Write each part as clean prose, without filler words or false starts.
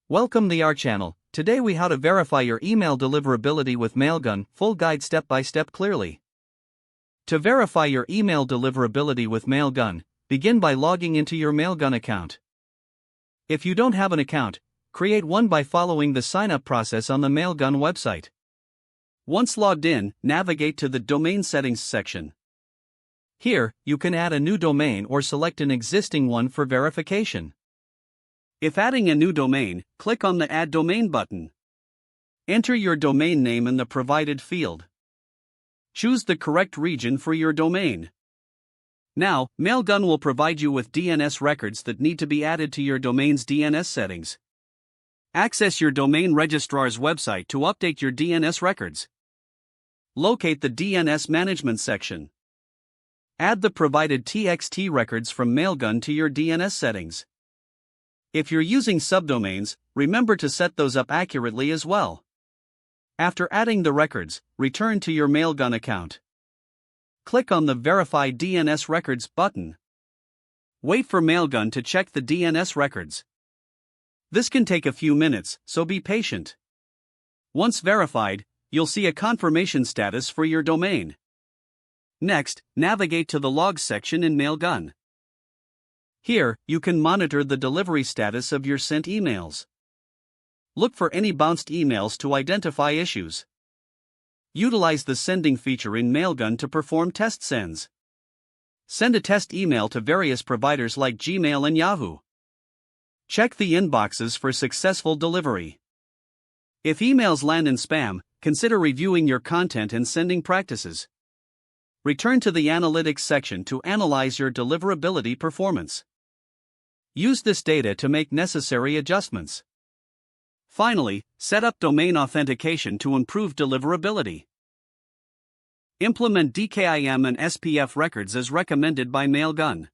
Welcome to our channel. Today we how to verify your email deliverability with Mailgun, full guide step by step clearly. To verify your email deliverability with Mailgun, begin by logging into your Mailgun account. If you don't have an account, create one by following the sign-up process on the Mailgun website. Once logged in, navigate to the Domain Settings section. Here, you can add a new domain or select an existing one for verification. If adding a new domain, click on the Add Domain button. Enter your domain name in the provided field. Choose the correct region for your domain. Now, Mailgun will provide you with DNS records that need to be added to your domain's DNS settings. Access your domain registrar's website to update your DNS records. Locate the DNS management section. Add the provided TXT records from Mailgun to your DNS settings. If you're using subdomains, remember to set those up accurately as well. After adding the records, return to your Mailgun account. Click on the Verify DNS Records button. Wait for Mailgun to check the DNS records. This can take a few minutes, so be patient. Once verified, you'll see a confirmation status for your domain. Next, navigate to the Logs section in Mailgun. Here, you can monitor the delivery status of your sent emails. Look for any bounced emails to identify issues. Utilize the sending feature in Mailgun to perform test sends. Send a test email to various providers like Gmail and Yahoo. Check the inboxes for successful delivery. If emails land in spam, consider reviewing your content and sending practices. Return to the Analytics section to analyze your deliverability performance. Use this data to make necessary adjustments. Finally, set up domain authentication to improve deliverability. Implement DKIM and SPF records as recommended by Mailgun.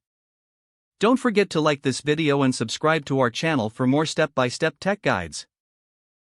Don't forget to like this video and subscribe to our channel for more step-by-step tech guides.